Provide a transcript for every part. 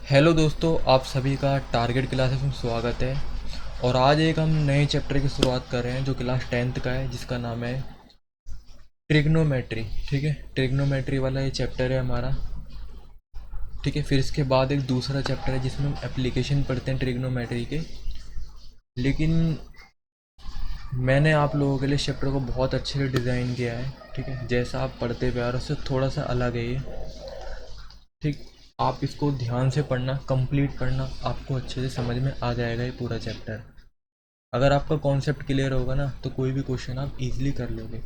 Hello दोस्तों, आप सभी का टारगेट क्लासेस में स्वागत है। और आज एक हम नए चैप्टर की शुरुआत कर रहे हैं जो क्लास 10th का है, जिसका नाम है ट्रिग्नोमेट्री। ठीक है, ट्रिग्नोमेट्री वाला ये चैप्टर है हमारा। ठीक है, फिर इसके बाद एक दूसरा चैप्टर है जिसमें हम एप्लीकेशन पढ़ते हैं ट्रिग्नोमेट्री के। लेकिन मैंने आप लोगों के लिए इस चैप्टर को बहुत अच्छे से डिज़ाइन किया है। ठीक है, जैसा आप पढ़ते हुए आ रहे हो उससे थोड़ा सा अलग है ये। ठीक, आप इसको ध्यान से पढ़ना, कंप्लीट पढ़ना, आपको अच्छे से समझ में आ जाएगा ये पूरा चैप्टर। अगर आपका कॉन्सेप्ट क्लियर होगा ना तो कोई भी क्वेश्चन आप इजीली कर लोगे।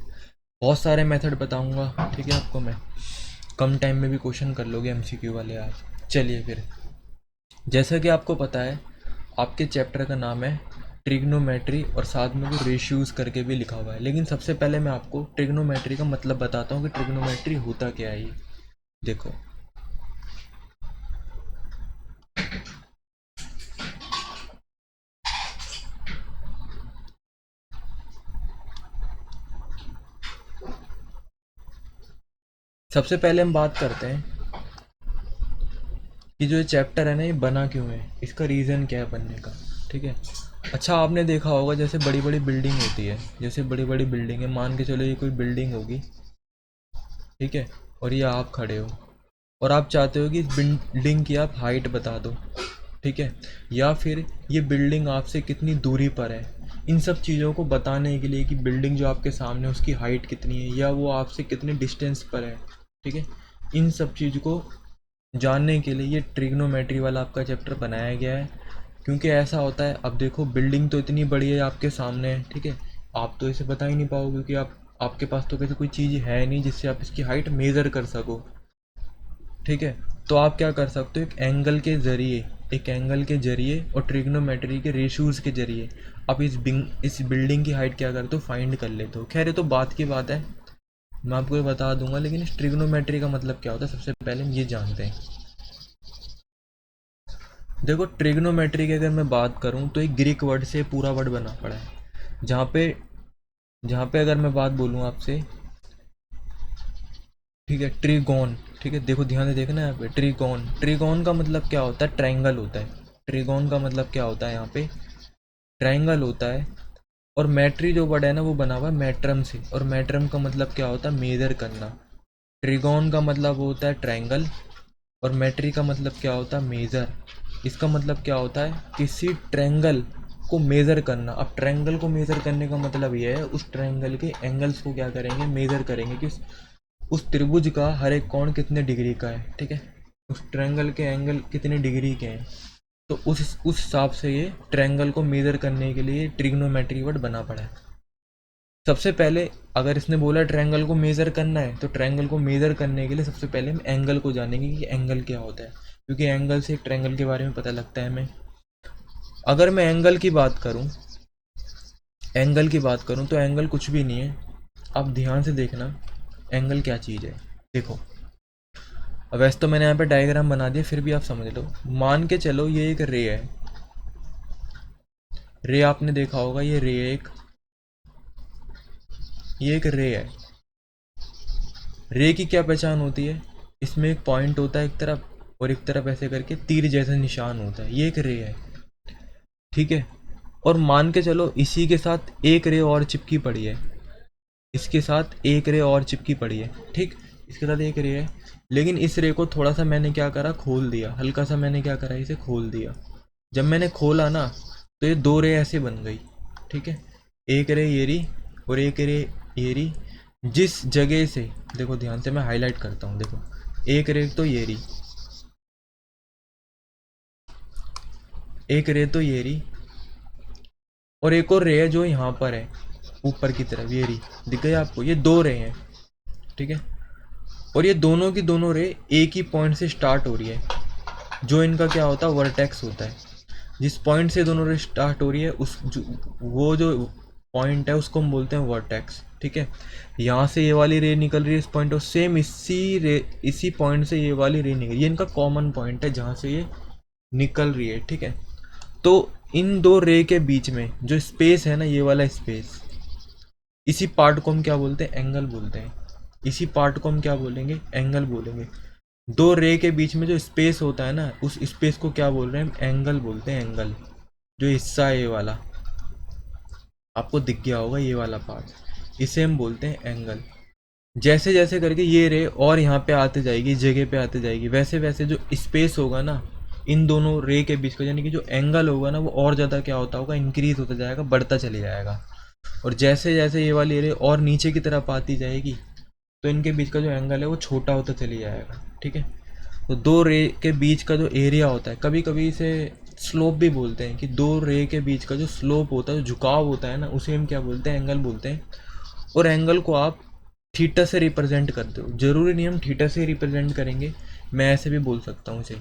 बहुत सारे मेथड बताऊंगा, ठीक है आपको मैं। कम टाइम में भी क्वेश्चन कर लोगे एमसीक्यू वाले आप। चलिए फिर, जैसा कि आपको पता है, आपके चैप्टर का नाम है ट्रिग्नोमेट्री और साथ में वो रेशियोज करके भी लिखा हुआ है। लेकिन सबसे पहले मैं आपको ट्रिग्नोमेट्री का मतलब बताता हूँ कि ट्रिग्नोमेट्री होता क्या है ये। देखो, सबसे पहले हम बात करते हैं कि जो ये चैप्टर है ना, ये बना क्यों है, इसका रीज़न क्या है बनने का। ठीक है, अच्छा आपने देखा होगा जैसे बड़ी बड़ी बिल्डिंग होती है, जैसे बड़ी बड़ी बिल्डिंग है, मान के चलो ये कोई बिल्डिंग होगी। ठीक है, और ये आप खड़े हो और आप चाहते हो कि इस बिल्डिंग की आप हाइट बता दो। ठीक है, या फिर ये बिल्डिंग आपसे कितनी दूरी पर है। इन सब चीज़ों को बताने के लिए कि बिल्डिंग जो आपके सामने है उसकी हाइट कितनी है या वो आपसे कितने डिस्टेंस पर है। ठीक है, इन सब चीज़ को जानने के लिए ये ट्रिग्नोमेट्री वाला आपका चैप्टर बनाया गया है। क्योंकि ऐसा होता है, अब देखो बिल्डिंग तो इतनी बड़ी है आपके सामने है। ठीक है, आप तो इसे बता ही नहीं पाओगे क्योंकि आपके पास तो कैसे कोई चीज़ है नहीं जिससे आप इसकी हाइट मेज़र कर सको। ठीक है, तो आप क्या कर सकते हो, एक एंगल के जरिए और ट्रिग्नोमेट्री के रेशूज़ के जरिए आप इस बिल्डिंग की हाइट क्या करते हो, फाइंड कर लेते हो। खैर ये तो बात की बात है, मैं आपको ये बता दूंगा। लेकिन इस ट्रिग्नोमेट्री का मतलब क्या होता है सबसे पहले हम ये जानते हैं। देखो, ट्रिग्नोमेट्री की अगर मैं बात करूं तो एक ग्रीक वर्ड से पूरा वर्ड बना पड़ा है। जहाँ पे अगर मैं बात बोलूं आपसे, ठीक है, ट्रिगोन। ठीक है, देखो ध्यान से देखना है यहाँ पे, ट्रिगोन, ट्रिगोन का मतलब क्या होता है, ट्रायंगल होता है। ट्रिगोन का मतलब क्या होता है यहाँ पे, ट्रायंगल होता है। और मैट्री जो वर्ड है ना वो बना हुआ है मैट्रम से, और मैट्रम का मतलब क्या होता है, मेजर करना। ट्रिगोन का मतलब होता है ट्रायंगल और मैट्री का मतलब क्या होता है, मेजर। इसका मतलब क्या होता है, किसी ट्रायंगल को मेज़र करना। अब ट्रायंगल को मेज़र करने का मतलब ये है, उस ट्रायंगल के एंगल्स को क्या करेंगे, मेज़र करेंगे कि उस त्रिभुज का हर एक कोण कितने डिग्री का है। ठीक है, उस ट्रायंगल के एंगल कितने डिग्री के हैं। तो उस हिसाब से ये ट्रायंगल को मेज़र करने के लिए ट्रिग्नोमेट्री वर्ड बना पड़ा है। सबसे पहले अगर इसने बोला ट्रायंगल को मेज़र करना है तो ट्रायंगल को मेज़र करने के लिए सबसे पहले हम एंगल को जानेंगे कि एंगल क्या होता है, क्योंकि एंगल से एक ट्रायंगल के बारे में पता लगता है हमें। अगर मैं एंगल की बात करूं तो एंगल कुछ भी नहीं है। आप ध्यान से देखना, एंगल क्या चीज़ है। देखो, अब वैसे तो मैंने यहाँ पे डायग्राम बना दिया, फिर भी आप समझ लो। मान के चलो ये एक रे है। रे आपने देखा होगा, ये एक रे है। रे की क्या पहचान होती है, इसमें एक पॉइंट होता है एक तरफ और एक तरफ ऐसे करके तीर जैसा निशान होता है, ये एक रे है। ठीक है, और मान के चलो इसी के साथ एक रे और चिपकी पड़ी है, इसके साथ एक रे और चिपकी पड़ी है। ठीक, इसके साथ एक रे है, लेकिन इस रे को थोड़ा सा मैंने क्या करा, खोल दिया, हल्का सा मैंने क्या करा, इसे खोल दिया। जब मैंने खोला ना तो ये दो रे ऐसे बन गई। ठीक है, एक रे ये रही और एक रे ये रही। जिस जगह से, देखो ध्यान से मैं हाईलाइट करता हूँ, देखो एक रे तो ये रही, एक रे तो ये रही, और एक और रे है जो यहाँ पर है ऊपर की तरफ, ये रही, दिख गई आपको, ये दो रे हैं। ठीक है, और ये दोनों की दोनों रे एक ही पॉइंट से स्टार्ट हो रही है, जो इनका क्या होता है, वर्टेक्स होता है। जिस पॉइंट से दोनों रे स्टार्ट हो रही है वो जो पॉइंट है उसको हम बोलते हैं वर्टेक्स। ठीक है, यहाँ से ये वाली रे निकल रही है इस पॉइंट, और सेम इसी पॉइंट से ये वाली रे निकल रही है, ये इनका कॉमन पॉइंट है जहाँ से ये निकल रही है। ठीक है, तो इन दो रे के बीच में जो स्पेस है ना, ये वाला स्पेस, इसी पार्ट को हम क्या बोलते हैं, एंगल बोलते हैं। इसी पार्ट को हम क्या बोलेंगे, एंगल बोलेंगे। दो रे के बीच में जो स्पेस होता है ना, उस स्पेस को क्या बोल रहे हैं हम? एंगल बोलते हैं, एंगल। जो हिस्सा है ये वाला, आपको दिख गया होगा ये वाला पार्ट, इसे हम बोलते हैं एंगल। जैसे जैसे करके ये रे और यहाँ पे आते जाएगी, इस जगह पे आते जाएगी, वैसे वैसे जो स्पेस होगा ना इन दोनों रे के बीच का, यानी कि जो एंगल होगा ना, वो और ज़्यादा क्या होता होगा, इंक्रीज होता जाएगा, बढ़ता चले जाएगा। और जैसे जैसे ये वाली रे और नीचे की तरफ आती जाएगी, तो इनके बीच का जो एंगल है वो छोटा होता चली जाएगा। ठीक है। तो दो रे के बीच का जो एरिया होता है, कभी कभी इसे स्लोप भी बोलते हैं, कि दो रे के बीच का जो स्लोप होता है, जो झुकाव होता है ना, उसे हम क्या बोलते हैं? एंगल बोलते हैं। और एंगल को आप थीटा से रिप्रेजेंट करते हो। जरूरी नहीं हम थीटा से रिप्रेजेंट करेंगे, मैं ऐसे भी बोल सकता हूँ इसे,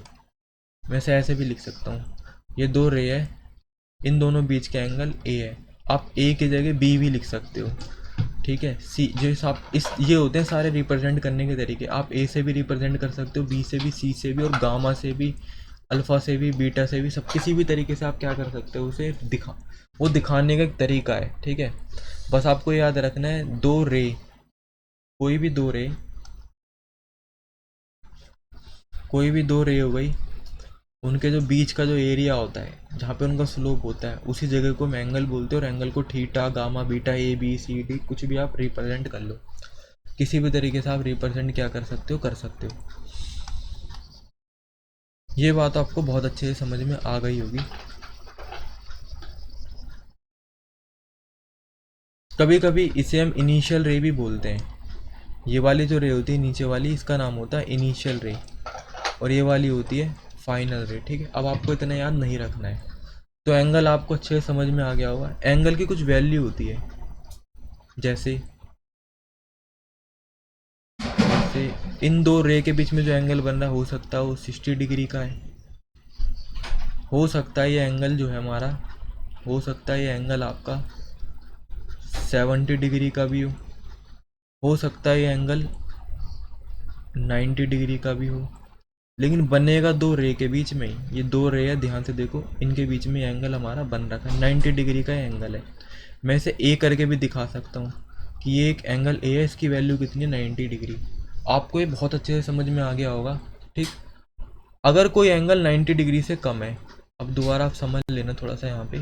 मैं इसे ऐसे भी लिख सकता हूँ। ये दो रे है, इन दोनों बीच का एंगल ए है। आप ए की जगह बी भी लिख सकते हो। ठीक है। सी, जो आप इस, ये होते हैं सारे रिप्रेजेंट करने के तरीके। आप ए से भी रिप्रेजेंट कर सकते हो, बी से भी, सी से भी, और गामा से भी, अल्फा से भी, बीटा से भी, सब किसी भी तरीके से आप क्या कर सकते हो, उसे दिखा, वो दिखाने का एक तरीका है। ठीक है। बस आपको याद रखना है, दो रे, कोई भी दो रे, कोई भी दो रे हो गई, उनके जो बीच का जो एरिया होता है, जहाँ पे उनका स्लोप होता है, उसी जगह को हम एंगल बोलते हैं। और एंगल को theta, gamma, beta, A B C D, कुछ भी आप रिप्रेजेंट कर लो, किसी भी तरीके से आप रिप्रेजेंट क्या कर सकते हो, कर सकते हो। ये बात आपको बहुत अच्छे से समझ में आ गई होगी। कभी कभी इसे हम इनिशियल रे भी बोलते हैं। ये वाली जो रे होती है नीचे वाली, इसका नाम होता है इनिशियल रे, और ये वाली होती है फाइनल रे। ठीक है। अब आपको इतना याद नहीं रखना है। तो एंगल आपको अच्छे से समझ में आ गया होगा। एंगल की कुछ वैल्यू होती है, जैसे जैसे इन दो रे के बीच में जो एंगल बन रहा है, हो सकता है वो 60 डिग्री का है, हो सकता है ये एंगल जो है हमारा, हो सकता है ये एंगल आपका 70 डिग्री का भी हो सकता है ये एंगल 90 डिग्री का भी हो। लेकिन बनेगा दो रे के बीच में ही। ये दो रे है, ध्यान से देखो, इनके बीच में एंगल हमारा बन रखा है, 90 डिग्री का एंगल है। मैं इसे ए करके भी दिखा सकता हूँ कि ये एक एंगल ए है, इसकी वैल्यू कितनी है? 90 डिग्री। आपको ये बहुत अच्छे से समझ में आ गया होगा। ठीक। अगर कोई एंगल 90 डिग्री से कम है, अब दोबारा आप समझ लेना थोड़ा सा यहाँ पे,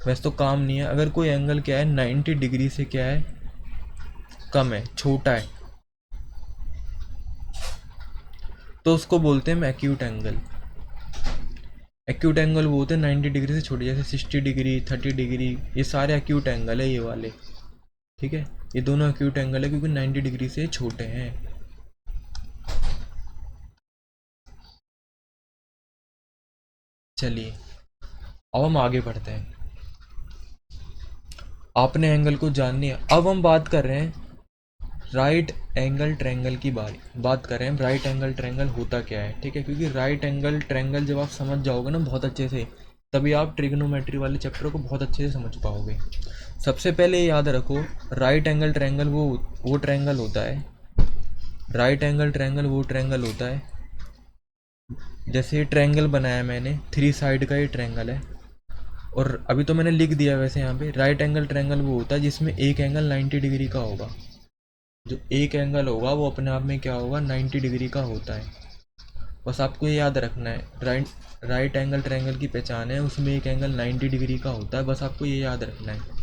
वैसे तो काम नहीं है। अगर कोई एंगल क्या है, 90 डिग्री से क्या है, कम है, छोटा है, तो उसको बोलते हैं हम एक्यूट एंगल। एक्यूट एंगल वो होते हैं 90 डिग्री से छोटे, जैसे 60 डिग्री, 30 डिग्री, ये सारे एक्यूट एंगल है ये वाले। ठीक है। ये दोनों एक्यूट एंगल है क्योंकि 90 डिग्री से छोटे हैं। चलिए, अब हम आगे बढ़ते हैं। आपने एंगल को जाननी है। अब हम बात कर रहे हैं राइट एंगल ट्रायंगल की बात कर रहे हैं। राइट एंगल ट्रायंगल होता क्या है? ठीक है। क्योंकि राइट एंगल ट्रायंगल जब आप समझ जाओगे ना बहुत अच्छे से, तभी आप ट्रिग्नोमेट्री वाले चैप्टर को बहुत अच्छे से समझ पाओगे। सबसे पहले याद रखो, राइट एंगल ट्रायंगल वो ट्रायंगल होता है, राइट एंगल ट्रायंगल वो ट्रायंगल होता है, जैसे ये ट्रायंगल बनाया मैंने, 3 साइड का ये ट्रायंगल है। और अभी तो मैंने लिख दिया वैसे यहाँ पे, राइट एंगल ट्रायंगल वो होता है जिसमें एक एंगल 90 डिग्री का होगा। जो एक एंगल होगा वो अपने आप में क्या होगा, 90 डिग्री का होता है। बस आपको ये याद रखना है, राइट एंगल ट्रायंगल की पहचान है, उसमें एक एंगल 90 डिग्री का होता है, बस आपको ये याद रखना है।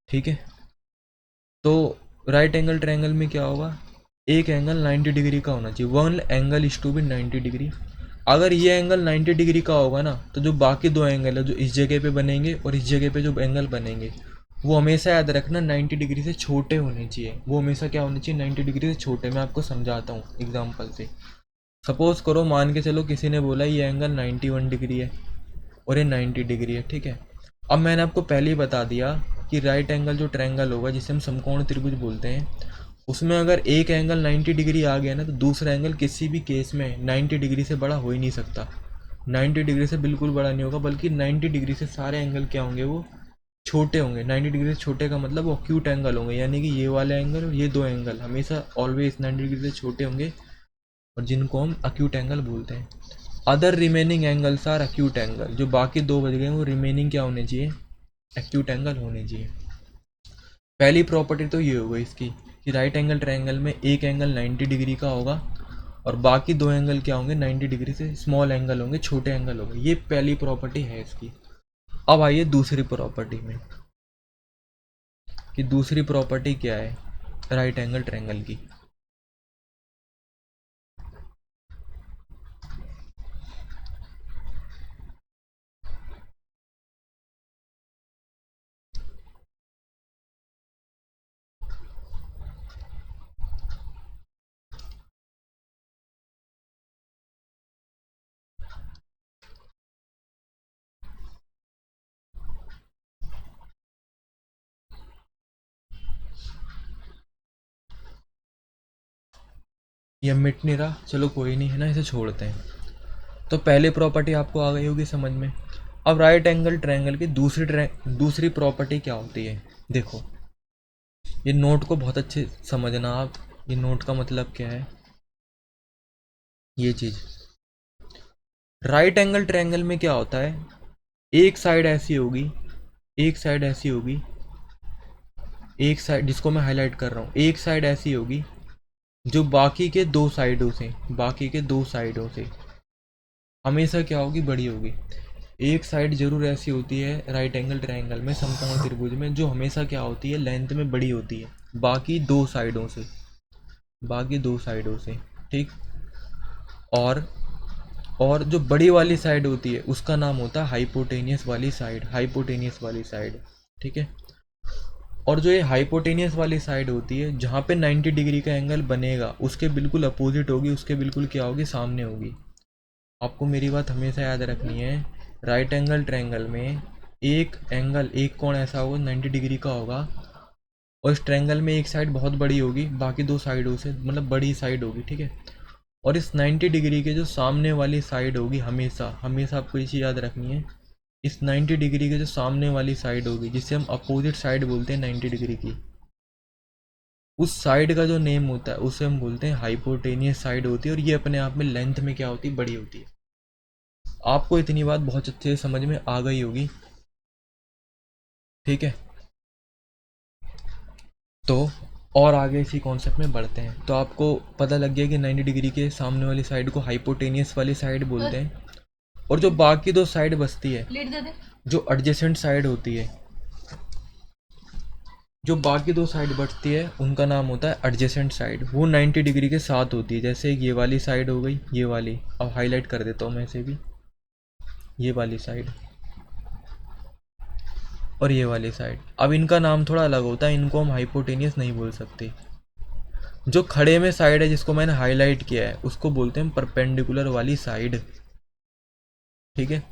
ठीक है। तो राइट एंगल ट्रायंगल में क्या होगा, एक एंगल 90 डिग्री का होना चाहिए, one angle is to be 90 degree. अगर ये एंगल 90 डिग्री का होगा ना, तो जो बाकी दो एंगल है जो इस जगह पे बनेंगे और इस जगह पे जो एंगल बनेंगे, वो हमेशा याद रखना 90 डिग्री से छोटे होने चाहिए। वो हमेशा क्या होने चाहिए, 90 डिग्री से छोटे। मैं आपको समझाता हूँ एग्जाम्पल से। सपोज करो, मान के चलो किसी ने बोला ये एंगल 91 डिग्री है और ये 90 डिग्री है। ठीक है। अब मैंने आपको पहले ही बता दिया कि राइट एंगल जो ट्रायंगल होगा, जिसे हम समकोण त्रिभुज बोलते हैं, उसमें अगर एक एंगल 90 डिग्री आ गया ना, तो दूसरा एंगल किसी भी केस में 90 डिग्री से बड़ा हो ही नहीं सकता। 90 डिग्री से बिल्कुल बड़ा नहीं होगा, बल्कि 90 डिग्री से सारे एंगल क्या होंगे, वो छोटे होंगे। 90 डिग्री से छोटे का मतलब वो एक्यूट एंगल होंगे, यानी कि ये वाले एंगल और ये दो एंगल हमेशा ऑलवेज 90 डिग्री से छोटे होंगे, और जिनको हम एक्यूट एंगल बोलते हैं। Other remaining angles are acute angle. जो बाकी दो बच गए वो रिमेनिंग क्या होने चाहिए, एक्यूट एंगल होने चाहिए। पहली प्रॉपर्टी तो ये हो गई इसकी, कि राइट एंगल ट्रायंगल में एक एंगल 90 डिग्री का होगा और बाकी दो एंगल क्या होंगे, 90 डिग्री से स्मॉल एंगल होंगे, छोटे एंगल होंगे। ये पहली प्रॉपर्टी है इसकी। अब आइए दूसरी प्रॉपर्टी में, कि दूसरी प्रॉपर्टी क्या है राइट एंगल ट्रायंगल की। ये मिट नहीं रहा, चलो कोई नहीं है ना, इसे छोड़ते हैं। तो पहले प्रॉपर्टी आपको आ गई होगी समझ में। अब राइट एंगल ट्रायंगल की दूसरी प्रॉपर्टी क्या होती है, देखो। ये नोट को बहुत अच्छे समझना आप, ये नोट का मतलब क्या है, ये चीज। राइट एंगल ट्रायंगल में क्या होता है, एक साइड ऐसी होगी, एक साइड ऐसी होगी, एक साइड जिसको मैं हाईलाइट कर रहा हूँ, एक साइड ऐसी होगी जो बाकी के दो साइडों से हमेशा क्या होगी, बड़ी होगी। एक साइड जरूर ऐसी होती है राइट एंगल ट्रायंगल में, समकोण त्रिभुज में, जो हमेशा क्या होती है, लेंथ में बड़ी होती है बाकी दो साइडों से, बाकी दो साइडों से, ठीक। और और जो बड़ी वाली साइड होती है उसका नाम होता है हाइपोटेनियस वाली साइड, हाइपोटेनियस वाली साइड, ठीक है। और जो ये हाइपोटेनियस वाली साइड होती है, जहाँ पे 90 डिग्री का एंगल बनेगा, उसके बिल्कुल अपोजिट होगी, उसके बिल्कुल क्या होगी, सामने होगी। आपको मेरी बात हमेशा याद रखनी है, राइट एंगल ट्रायंगल में एक एंगल, एक कोण ऐसा होगा 90 डिग्री का होगा, और इस ट्रायंगल में एक साइड बहुत बड़ी होगी, बाकी दो साइडों से मतलब बड़ी साइड होगी, ठीक है। और इस 90 डिग्री के जो सामने वाली साइड होगी, हमेशा हमेशा आपको ये चीज़ याद रखनी है, इस 90 डिग्री के जो सामने वाली साइड होगी, जिसे हम अपोजिट साइड बोलते हैं 90 डिग्री की, उस साइड का जो नेम होता है उसे हम बोलते हैं हाइपोटेनियस साइड होती है, और ये अपने आप में लेंथ में क्या होती है, बड़ी होती है। आपको इतनी बात बहुत अच्छे से समझ में आ गई होगी, ठीक है। तो और आगे इसी कॉन्सेप्ट में बढ़ते हैं। तो आपको पता लग गया कि 90 डिग्री के सामने वाली साइड को हाइपोटेनियस वाली साइड बोलते हैं, और जो बाकी दो साइड बचती है, जो एडजेसेंट साइड होती है, जो बाकी दो साइड बचती है उनका नाम होता है एडजेसेंट साइड। वो 90 डिग्री के साथ होती है, जैसे ये वाली साइड हो गई, ये वाली, अब हाईलाइट कर देता हूँ मैं इसे भी, ये वाली साइड और ये वाली साइड। अब इनका नाम थोड़ा अलग होता है, इनको हम हाइपोटेनियस नहीं बोल सकते। जो खड़े में साइड है जिसको मैंने हाईलाइट किया है उसको बोलते हैं परपेंडिकुलर वाली साइड, ठीक है।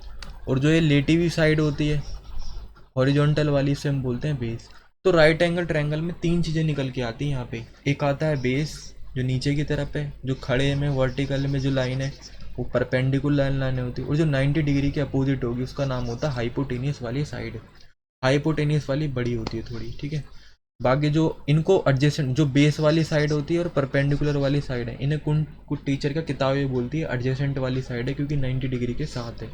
और जो ये लेटी हुई साइड होती है हॉरिजॉन्टल वाली, से हम बोलते हैं बेस। तो राइट एंगल ट्रायंगल में तीन चीज़ें निकल के आती हैं यहाँ पे। एक आता है बेस, जो नीचे की तरफ है, जो खड़े में वर्टिकल में जो लाइन है वो परपेंडिकुलर लाइन होती है, और जो 90 डिग्री के अपोजिट होगी उसका नाम होता है हाइपोटेनियस वाली साइड। हाइपोटेनियस वाली बड़ी होती है थोड़ी, ठीक है। बाकी जो इनको एडजेसेंट, जो बेस वाली साइड होती है और परपेंडिकुलर वाली साइड है, इन्हें कुछ टीचर का किताब ये बोलती है एडजेसेंट वाली साइड है, क्योंकि 90 डिग्री के साथ है,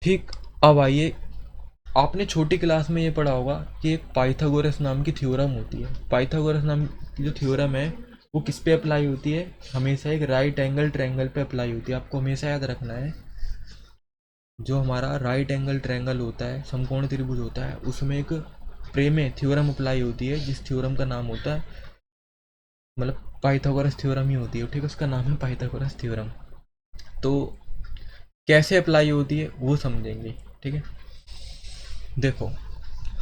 ठीक। अब आइए, आपने छोटी क्लास में ये पढ़ा होगा कि एक पाइथागोरस नाम की थ्योरम होती है। पाइथागोरस नाम की जो थ्योरम है वो किस पे अप्लाई होती है, हमेशा एक राइट एंगल ट्रायंगल पे अप्लाई होती है। आपको हमेशा याद रखना है, जो हमारा राइट एंगल ट्रायंगल होता है, समकोण त्रिभुज होता है, उसमें एक प्रेमे थ्योरम अप्लाई होती है, जिस थ्योरम का नाम होता है, मतलब पाइथागोरस थ्योरम ही होती है, ठीक है, उसका नाम है पाइथागोरस थ्योरम। तो कैसे अप्लाई होती है वो समझेंगे, ठीक है। देखो,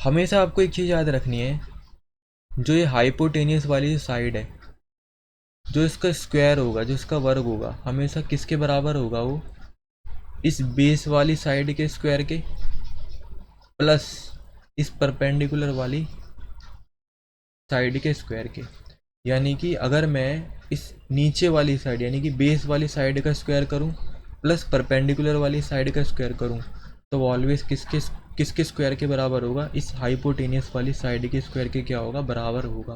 हमेशा आपको एक चीज़ याद रखनी है, जो ये हाइपोटेनियस वाली साइड है, जो इसका स्क्वायर होगा, जो इसका वर्ग होगा, हमेशा किसके बराबर होगा, वो इस बेस वाली साइड के स्क्वायर के प्लस इस परपेंडिकुलर वाली साइड के स्क्वायर के। यानी कि अगर मैं इस नीचे वाली साइड यानी कि बेस वाली साइड का स्क्वायर करूं प्लस परपेंडिकुलर वाली साइड का स्क्वायर करूं, तो वो ऑलवेज किसके किसके स्क्वायर के बराबर होगा, इस हाइपोटेनियस वाली साइड के स्क्वायर के क्या होगा, बराबर होगा।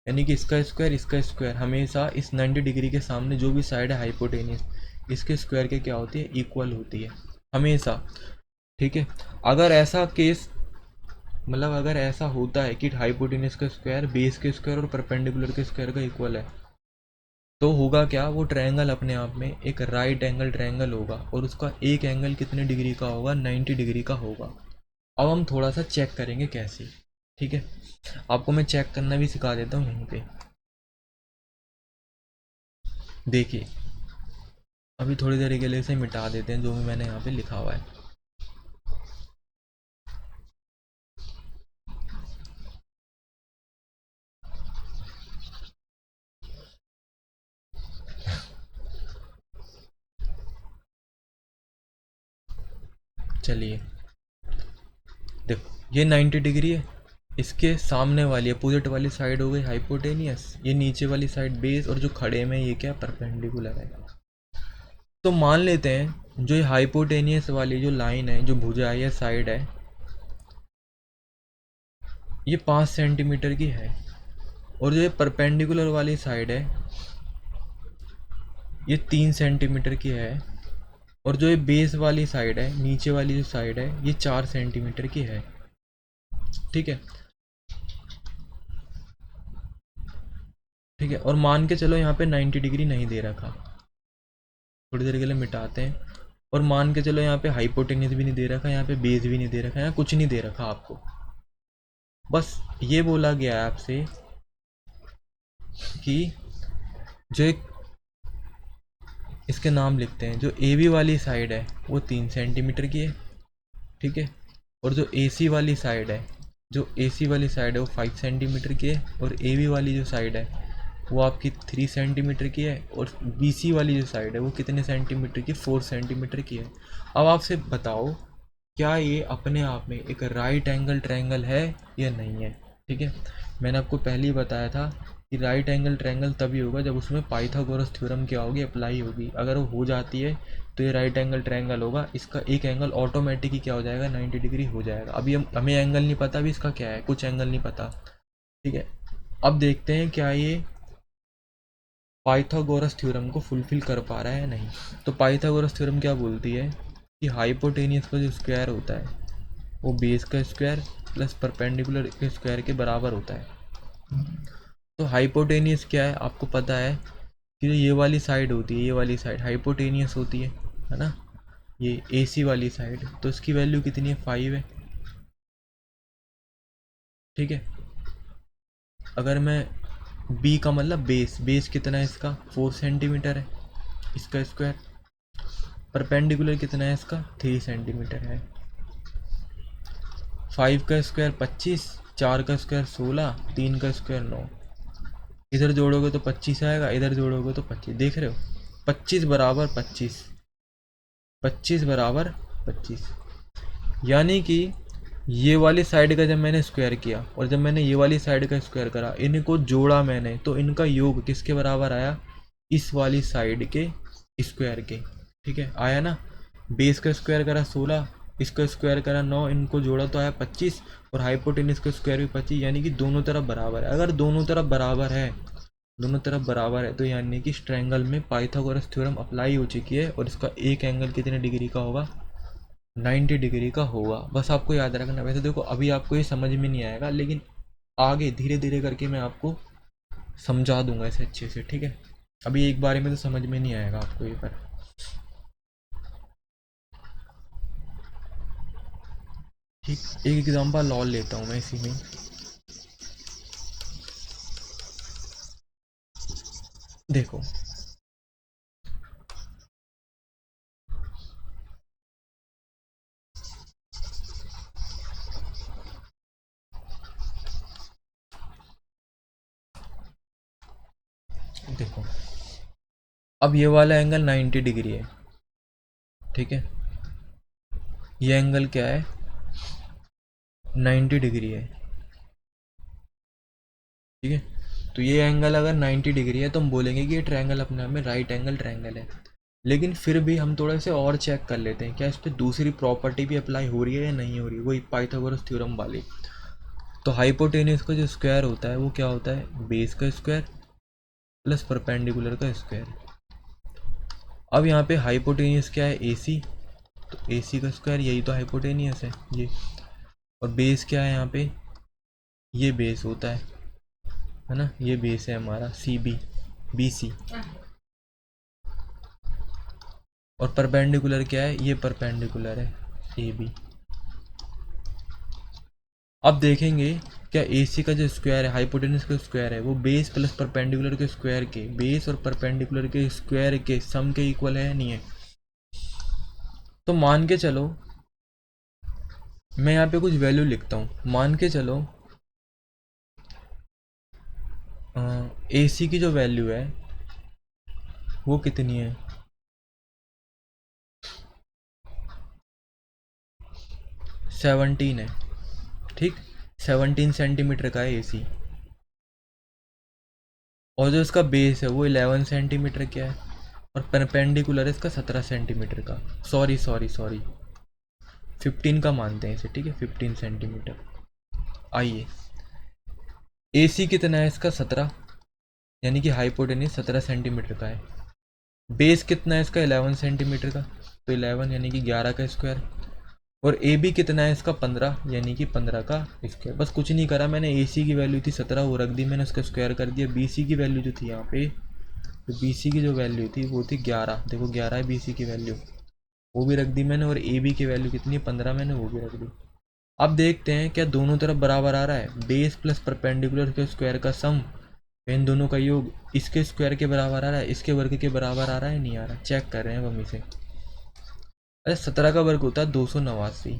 यानी कि इसका स्क्वायर हमेशा इस 90 डिग्री के सामने जो भी साइड है हाइपोटेनियस, इसके स्क्वायर के क्या होती है, इक्वल होती है हमेशा, ठीक है। अगर ऐसा केस मतलब अगर ऐसा होता है कि हाइपोटेन्यूज का स्क्वायर बेस के स्क्वायर और परपेंडिकुलर के स्क्वायर का इक्वल है, तो होगा क्या, वो ट्रायंगल अपने आप में एक राइट एंगल ट्रायंगल होगा और उसका एक एंगल कितने डिग्री का होगा, 90 डिग्री का होगा। अब हम थोड़ा सा चेक करेंगे कैसे। ठीक है, आपको मैं चेक करना भी सिखा देता हूँ यहीं पे। देखिए, अभी थोड़ी देर के लिए इसे मिटा देते हैं जो भी मैंने यहाँ पे लिखा हुआ है। चलिए देखो, ये 90 डिग्री है, इसके सामने वाली अपोजिट वाली साइड हो गई हाइपोटेनियस, ये नीचे वाली साइड बेस, और जो खड़े में ये क्या परपेंडिकुलर है। तो मान लेते हैं जो ये हाइपोटेनियस वाली जो लाइन है, जो भुजा है या साइड है, ये 5 सेंटीमीटर की है, और जो ये परपेंडिकुलर वाली साइड है ये 3 सेंटीमीटर की है, और जो ये बेस वाली साइड है, नीचे वाली जो साइड है, ये 4 सेंटीमीटर की है। ठीक है, ठीक है, और मान के चलो यहाँ पे 90 डिग्री नहीं दे रखा, थोड़ी देर के लिए मिटाते हैं। और मान के चलो यहाँ पे हाइपोटेन्यूज भी नहीं दे रखा, यहाँ पे बेस भी नहीं दे रखा, यहाँ कुछ नहीं दे रखा आपको, बस ये बोला गया है आपसे कि जो एक, इसके नाम लिखते हैं, जो ए बी वाली साइड है वो 3 सेंटीमीटर की है। ठीक है, और जो ए सी वाली साइड है, जो ए सी वाली साइड है वो 5 सेंटीमीटर की है, और ए बी वाली जो साइड है वो आपकी 3 सेंटीमीटर की है, और बी सी वाली जो साइड है वो कितने सेंटीमीटर की, 4 सेंटीमीटर की है। अब आपसे बताओ, क्या ये अपने आप में एक राइट एंगल ट्रायंगल है या नहीं है। ठीक है, मैंने आपको पहले ही बताया था कि राइट एंगल ट्रायंगल तभी होगा जब उसमें पाइथागोरस थ्योरम क्या होगी, अप्लाई होगी। अगर वो हो जाती है तो ये राइट एंगल ट्रायंगल होगा, इसका एक एंगल ऑटोमेटिक ही क्या हो जाएगा, 90 डिग्री हो जाएगा। अभी हमें एंगल नहीं पता अभी इसका क्या है, कुछ एंगल नहीं पता। ठीक है, अब देखते हैं क्या ये पाइथागोरस थ्योरम को फुलफिल कर पा रहा है या नहीं। तो पाइथागोरस थ्योरम क्या बोलती है कि हाइपोटेनियस का जो स्क्वायर होता है वो बेस का स्क्वायर प्लस परपेंडिकुलर के स्क्वायर के बराबर होता है। तो हाइपोटेनियस क्या है, आपको पता है कि जो ये वाली साइड होती है, ये वाली साइड हाइपोटेनियस होती है ना, ये AC वाली साइड, तो इसकी वैल्यू कितनी है, 5 है। ठीक है, अगर मैं B का मतलब बेस, बेस कितना है इसका, 4 सेंटीमीटर है, इसका स्क्वायर, परपेंडिकुलर कितना है इसका, 3 सेंटीमीटर है। 5 का स्क्वायर 25, 4 का स्क्वायर 16, 3 का स्क्वायर 9, इधर जोड़ोगे तो 25 आएगा, इधर जोड़ोगे तो 25, देख रहे हो, 25 बराबर 25, 25 बराबर 25। यानी कि ये वाली साइड का जब मैंने स्क्वायर किया और जब मैंने ये वाली साइड का स्क्वायर करा, इनको जोड़ा मैंने, तो इनका योग किसके बराबर आया, इस वाली साइड के स्क्वायर के। ठीक है, आया ना, बेस का स्क्वायर करा 16, इसका स्क्वायर करा 9, इनको जोड़ा तो आया 25, और हाइपोटेनिस का स्क्वायर भी 25, यानी कि दोनों तरफ बराबर है। अगर दोनों तरफ बराबर है, दोनों तरफ बराबर है, तो यानी कि इस ट्रायंगल में पाइथागोरस थ्योरम अप्लाई हो चुकी है, और इसका एक एंगल कितने डिग्री का होगा, 90 डिग्री का होगा। बस आपको याद रखना। वैसे देखो अभी आपको ये समझ में नहीं आएगा, लेकिन आगे धीरे धीरे करके मैं आपको समझा दूंगा इसे अच्छे से। ठीक है, अभी एक बारे में तो समझ में नहीं आएगा आपको ये, पर ठीक। एक एग्जांपल और लेता हूँ मैं इसी में। देखो, देखो अब ये वाला एंगल 90 डिग्री है। ठीक है, ये एंगल क्या है, 90 डिग्री है। ठीक है, तो ये एंगल अगर 90 डिग्री है तो हम बोलेंगे कि ये ट्रायंगल अपने आप में राइट एंगल ट्रायंगल है। लेकिन फिर भी हम थोड़ा से और चेक कर लेते हैं, क्या इस पर दूसरी प्रॉपर्टी भी अप्लाई हो रही है या नहीं हो रही है, वही पाइथागोरस थ्योरम वाली। तो हाइपोटेन्यूज का जो स्क्वायर होता है वो क्या होता है, बेस का स्क्वायर प्लस परपेंडिकुलर का स्क्वायर। अब यहाँ पे हाइपोटेन्यूज क्या है, AC, तो AC का स्क्वायर, यही तो हाइपोटेनियस है ये। और बेस क्या है यहाँ पे, ये बेस होता है ना, ये बेस है हमारा सी बी, बी सी। और परपेंडिकुलर क्या है, ये परपेंडिकुलर है ए बी। अब देखेंगे क्या ए सी का जो स्क्वायर है, हाइपोटेनस का स्क्वायर है, वो बेस प्लस परपेंडिकुलर के स्क्वायर के, बेस और परपेंडिकुलर के स्क्वायर के सम के इक्वल है या नहीं है। तो मान के चलो, मैं यहाँ पे कुछ वैल्यू लिखता हूँ, मान के चलो ए सी की जो वैल्यू है वो कितनी है, 17 है, ठीक, 17 सेंटीमीटर का है ए सी। और जो इसका बेस है वो 11 सेंटीमीटर क्या है, और परपेंडिकुलर है इसका 17 सेंटीमीटर का, सॉरी सॉरी सॉरी 15 का मानते हैं इसे, ठीक है, 15 सेंटीमीटर। आइए, ए सी कितना है इसका 17, यानी कि हाइपोटेनस 17 सेंटीमीटर का है। बेस कितना है इसका 11 सेंटीमीटर का, तो 11 यानी कि 11 का स्क्वायर। और ए बी कितना है इसका 15, यानी कि 15 का स्क्वायर। बस कुछ नहीं करा मैंने, ए सी की वैल्यू थी 17 वो रख दी मैंने, उसका स्क्वायर कर दिया। बी सी की वैल्यू जो थी यहाँ पे, तो बी सी की जो वैल्यू थी वो थी 11, देखो 11 है बी सी की वैल्यू, वो भी रख दी मैंने। और ए बी की वैल्यू कितनी है 15, मैंने वो भी रख दी। अब देखते हैं क्या दोनों तरफ बराबर आ रहा है, बेस प्लस परपेंडिकुलर के स्क्वायर का सम, इन दोनों का योग इसके स्क्वायर के बराबर आ रहा है, इसके वर्ग के बराबर आ रहा है, नहीं आ रहा, चेक कर रहे हैं अब हम इसे। अरे 17 का वर्ग होता है 289,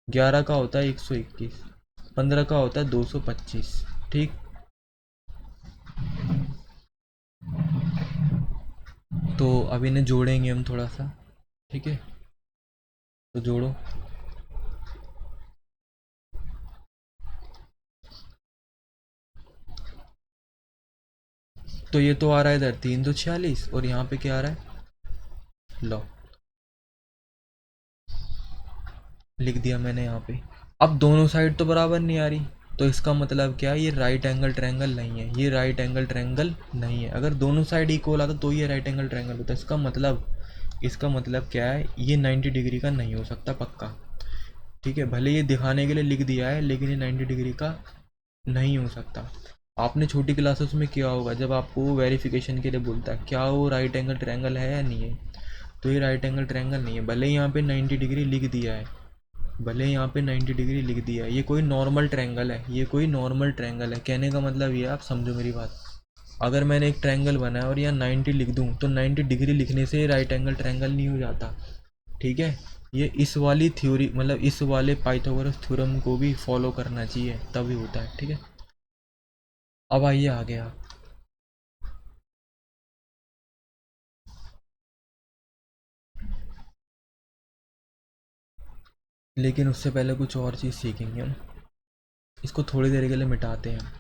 11 का होता है 121, 15 का होता है 225, ठीक। तो अब इन्हें जोड़ेंगे हम थोड़ा सा, ठीक है, तो जोड़ो। तो ये तो आ रहा है इधर 346, और यहाँ पे क्या आ रहा है, लो लिख दिया मैंने यहाँ पे। अब दोनों साइड तो बराबर नहीं आ रही, तो इसका मतलब क्या है, ये राइट एंगल ट्रायंगल नहीं है, ये राइट एंगल ट्रायंगल नहीं है। अगर दोनों साइड इक्वल आता तो ये राइट एंगल ट्रायंगल होता है। इसका मतलब क्या है, ये 90 डिग्री का नहीं हो सकता पक्का, ठीक है। भले ये दिखाने के लिए लिख दिया है, लेकिन ये 90 डिग्री का नहीं हो सकता। आपने छोटी क्लासेस में किया होगा, जब आपको वेरिफिकेशन के लिए बोलता है क्या वो राइट एंगल ट्रायंगल है या नहीं है, तो ये राइट एंगल ट्रायंगल नहीं है। भले यहाँ पे 90 डिग्री लिख दिया है, भले यहाँ पे 90 डिग्री लिख दिया है, ये कोई नॉर्मल ट्रायंगल है, ये कोई नॉर्मल ट्रायंगल है। कहने का मतलब ये, आप समझो मेरी बात। अगर मैंने एक ट्रायंगल बनाया और यहाँ 90 लिख दूँ, तो 90 डिग्री लिखने से राइट एंगल ट्रायंगल नहीं हो जाता, ठीक है। ये इस वाली थ्योरी, मतलब इस वाले पाइथागोरस थ्योरम को भी फॉलो करना चाहिए, तभी होता है, ठीक है। अब आइए आगे आप, लेकिन उससे पहले कुछ और चीज़ सीखेंगे हम। इसको थोड़ी देर के लिए मिटाते हैं,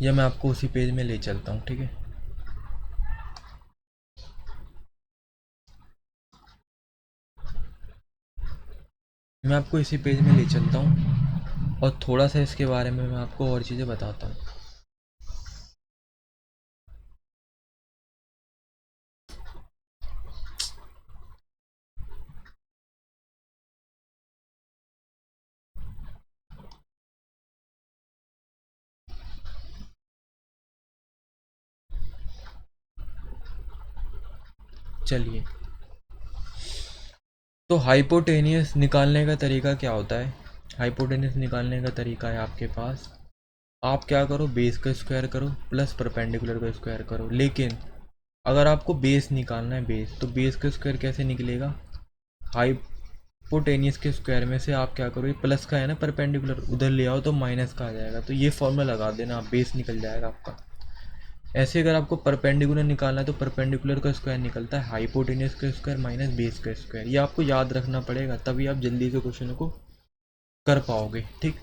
या मैं आपको उसी पेज में ले चलता हूँ, ठीक है। मैं आपको इसी पेज में ले चलता हूँ, और थोड़ा सा इसके बारे में मैं आपको और चीज़ें बताता हूँ। चलिए, तो हाइपोटेनियस निकालने का तरीका क्या होता है। हाइपोटेनियस निकालने का तरीका है आपके पास, आप क्या करो, बेस का स्क्वायर करो प्लस परपेंडिकुलर का स्क्वायर करो। लेकिन अगर आपको बेस निकालना है, बेस, तो बेस का स्क्वायर कैसे निकलेगा, हाइपोटेनियस के स्क्वायर में से आप क्या करो, ये प्लस का है ना परपेंडिकुलर, उधर ले आओ तो माइनस का आ जाएगा, तो ये फॉर्मूला लगा देना, आप बेस निकल जाएगा आपका। ऐसे अगर आपको परपेंडिकुलर निकालना है, तो परपेंडिकुलर का स्क्वायर निकलता है हाइपोटेनियस का स्क्वायर माइनस बेस का स्क्वायर। ये आपको याद रखना पड़ेगा, तभी आप जल्दी से क्वेश्चन को कर पाओगे, ठीक।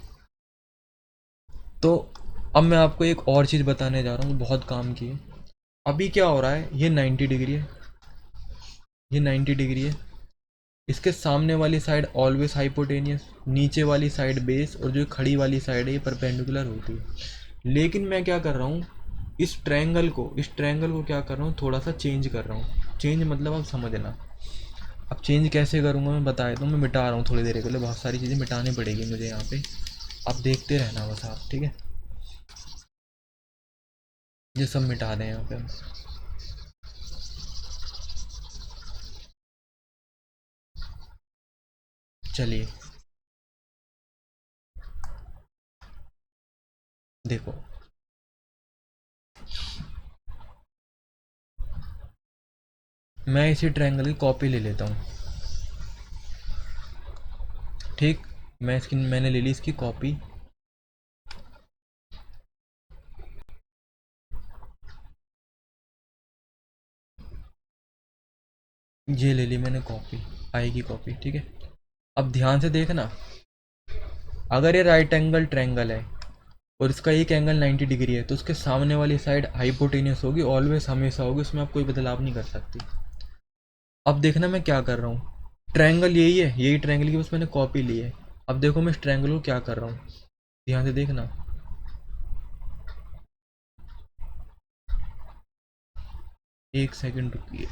तो अब मैं आपको एक और चीज़ बताने जा रहा हूँ, बहुत काम की है। अभी क्या हो रहा है, ये 90 डिग्री है, ये 90 डिग्री है, इसके सामने वाली साइड ऑलवेज हाइपोटेनियस, नीचे वाली साइड बेस, और जो खड़ी वाली साइड है ये परपेंडिकुलर होती है। लेकिन मैं क्या कर रहा हूँ, इस ट्रायंगल को क्या कर रहा हूँ, थोड़ा सा चेंज कर रहा हूँ। चेंज मतलब आप समझना, अब चेंज कैसे करूँगा मैं बता देता हूँ। मैं मिटा रहा हूँ थोड़ी देर के लिए, बहुत सारी चीज़ें मिटानी पड़ेगी मुझे यहाँ पे। आप देखते रहना बस आप, ठीक है। ये सब मिटा दें यहाँ पे हम। चलिए देखो, मैं इसी ट्रायंगल की कॉपी ले लेता हूँ, ठीक। मैंने ले ली इसकी कॉपी। ये ले ली मैंने कॉपी, आई की कॉपी, ठीक है। अब ध्यान से देखना, अगर ये राइट एंगल ट्रायंगल है और इसका एक एंगल 90 डिग्री है, तो उसके सामने वाली साइड हाइपोटेनियस होगी, ऑलवेज हमेशा होगी, उसमें आप कोई बदलाव नहीं कर सकती। अब देखना मैं क्या कर रहा हूँ, ट्रायंगल यही है, यही ट्रायंगल की बस मैंने कॉपी ली है। अब देखो मैं इस ट्रायंगल को क्या कर रहा हूँ, ध्यान से देखना। एक सेकंड रुकिए।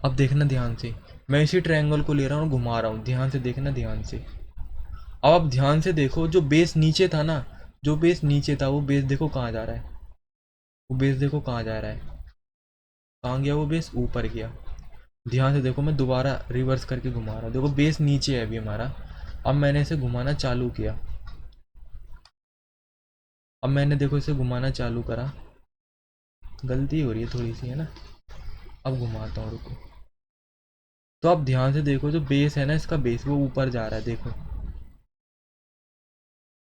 अब देखना ध्यान से, मैं इसी ट्रायंगल को ले रहा हूँ और घुमा रहा हूँ, ध्यान से देखना, ध्यान से। अब आप ध्यान से देखो, जो बेस नीचे था ना, जो बेस नीचे था वो बेस देखो कहाँ जा रहा है, वो बेस देखो कहाँ जा रहा है, कहाँ गया वो बेस, ऊपर गया। ध्यान से देखो, मैं दोबारा रिवर्स करके घुमा रहा हूँ, देखो बेस नीचे है अभी हमारा। अब मैंने इसे घुमाना चालू किया, अब मैंने देखो इसे घुमाना चालू करा, गलती हो रही है थोड़ी सी, है ना। अब घुमाता हूँ, रुको। तो आप ध्यान से देखो, जो बेस है ना इसका, बेस वो ऊपर जा रहा है, देखो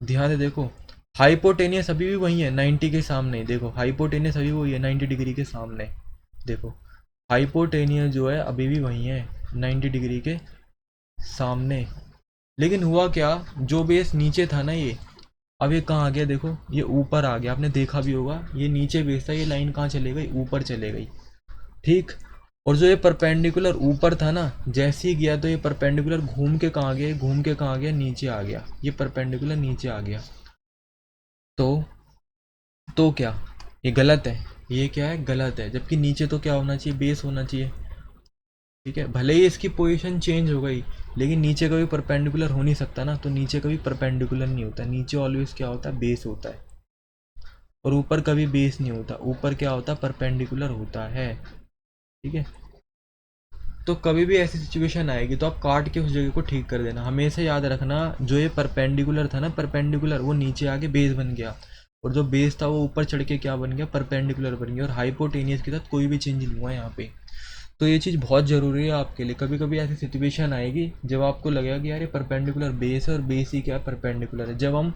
ध्यान से देखो। हाइपोटेनियस अभी भी वही है 90 के सामने, देखो हाइपोटेनियस अभी वही है 90 डिग्री के सामने, देखो हाइपोटेनियस जो है अभी भी वही है 90 डिग्री के सामने। लेकिन हुआ क्या, जो बेस नीचे था ना ये, अब ये कहाँ आ गया, देखो ये ऊपर आ गया, आपने देखा भी होगा, ये नीचे बेस था, ये लाइन कहाँ चले गई, ऊपर चले गई, ठीक। और जो ये परपेंडिकुलर ऊपर था ना, जैसे ही गया तो ये परपेंडिकुलर घूम के कहाँ गया, घूम के कहाँ गया, नीचे आ गया, ये परपेंडिकुलर नीचे आ गया। तो क्या, ये गलत है, ये क्या है, गलत है, जबकि नीचे तो क्या होना चाहिए, बेस होना चाहिए, ठीक है। भले ही इसकी पोजीशन चेंज हो गई, लेकिन नीचे कभी परपेंडिकुलर हो नहीं सकता ना, तो नीचे कभी परपेंडिकुलर नहीं होता, नीचे ऑलवेज क्या होता है, बेस होता है। और ऊपर कभी बेस नहीं होता, ऊपर क्या होता है, परपेंडिकुलर होता है, ठीक है। तो कभी भी ऐसी सिचुएशन आएगी तो आप काट के उस जगह को ठीक कर देना, हमेशा याद रखना, जो ये परपेंडिकुलर था ना, परपेंडिकुलर वो नीचे आके बेस बन गया, और जो बेस था वो ऊपर चढ़ के क्या बन गया, परपेंडिकुलर बन गया, और हाइपोटेनियस के साथ कोई भी चेंज नहीं हुआ यहाँ पे। तो ये चीज़ बहुत ज़रूरी है आपके लिए, कभी कभी ऐसी सिचुएशन आएगी जब आपको लगेगा कि यार ये परपेंडिकुलर बेस है, और बेस ही क्या है, परपेंडिकुलर है, जब हम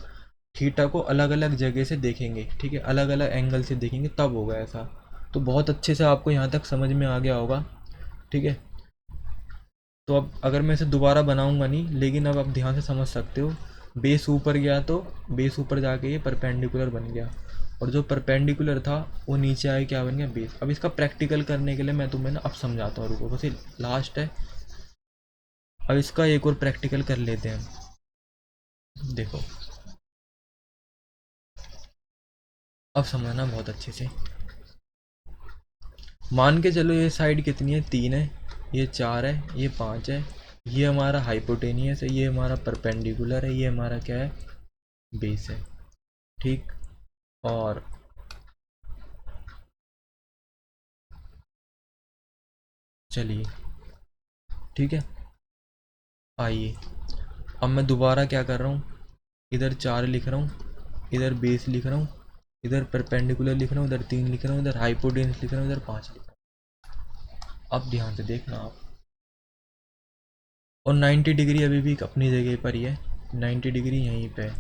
थीटा को अलग अलग जगह से देखेंगे, ठीक है, अलग अलग एंगल से देखेंगे, तब होगा ऐसा। तो बहुत अच्छे से आपको यहाँ तक समझ में आ गया होगा, ठीक है। तो अब अगर मैं इसे दोबारा बनाऊंगा नहीं, लेकिन अब आप ध्यान से समझ सकते हो, बेस ऊपर गया तो बेस ऊपर जाके ये परपेंडिकुलर बन गया, और जो परपेंडिकुलर था वो नीचे आए क्या बन गया, बेस। अब इसका प्रैक्टिकल करने के लिए मैं तुम्हें ना अब समझाता हूँ, रुको, बस ये लास्ट है। अब इसका एक और प्रैक्टिकल कर लेते हैं, देखो अब समझना बहुत अच्छे से। मान के चलो ये साइड कितनी है, 3 है, ये 4 है, ये 5 है, ये हमारा हाइपोटेनियस है, ये हमारा परपेंडिकुलर है, ये हमारा क्या है, बेस है, ठीक। और चलिए, ठीक है, आइए, अब मैं दोबारा क्या कर रहा हूँ, इधर 4 लिख रहा हूँ, इधर बेस लिख रहा हूँ, इधर परपेंडिकुलर लिख रहा हूँ, इधर 3 लिख रहा हूँ, इधर हाइपोटेन्यूस लिख रहा हूँ, इधर 5 लिख रहा हूँ। अब ध्यान से देखना आप, और 90 डिग्री अभी भी अपनी जगह पर ही है, 90 डिग्री यहीं पे है,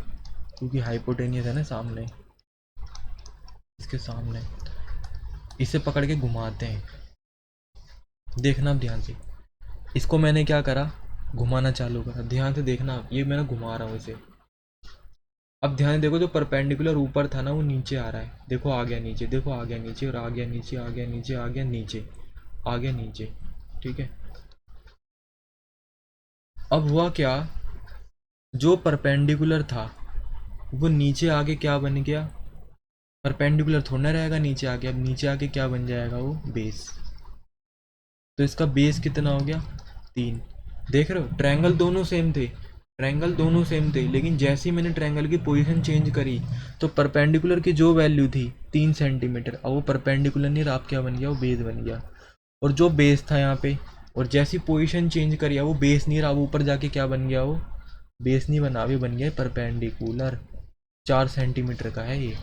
क्योंकि हाइपोटेनियस है ना सामने, इसके सामने। इसे पकड़ के घुमाते हैं, देखना अब ध्यान से, इसको मैंने क्या करा, घुमाना चालू करा, ध्यान से देखना आप, ये मैं घुमा रहा हूँ इसे। अब ध्यान से देखो, जो परपेंडिकुलर ऊपर था ना वो नीचे आ रहा है, देखो आ गया नीचे, देखो आ गया नीचे, और आ गया नीचे, आ गया नीचे, आ गया नीचे, आ गया नीचे, ठीक है। अब हुआ क्या, जो परपेंडिकुलर था वो नीचे आके क्या बन गया, परपेंडिकुलर थोड़ा ना रहेगा नीचे आके, अब नीचे आके क्या बन जाएगा वो बेस। तो इसका बेस कितना हो गया 3। देख रहे हो ट्रायंगल दोनों सेम थे, ट्रायंगल दोनों सेम थे, लेकिन जैसे ही मैंने ट्रायंगल की पोजीशन चेंज करी तो परपेंडिकुलर की जो वैल्यू थी 3 सेंटीमीटर, अब वो परपेंडिकुलर नहीं रहा, अब क्या बन गया वो बेस बन गया। और जो बेस था यहाँ पे, और जैसी पोजीशन चेंज करी वो बेस नहीं रहा, वो ऊपर जाके क्या बन गया, वो बेस नहीं बना, अभी बन गया परपेंडिकुलर। 4 सेंटीमीटर का है ये।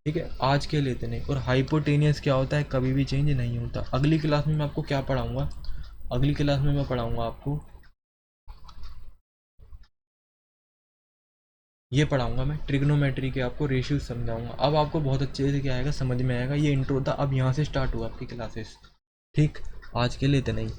ठीक है, आज के लिए इतने। और हाइपोटेनियस क्या होता है, कभी भी चेंज नहीं होता। अगली क्लास में मैं आपको क्या पढ़ाऊंगा, अगली क्लास में मैं पढ़ाऊंगा आपको ये पढ़ाऊंगा मैं ट्रिग्नोमेट्री के, आपको रेशियो समझाऊंगा। अब आपको बहुत अच्छे से क्या आएगा, समझ में आएगा। ये इंट्रो था, अब यहाँ से स्टार्ट हुआ आपकी क्लासेस। ठीक, आज के लिए इतना ही।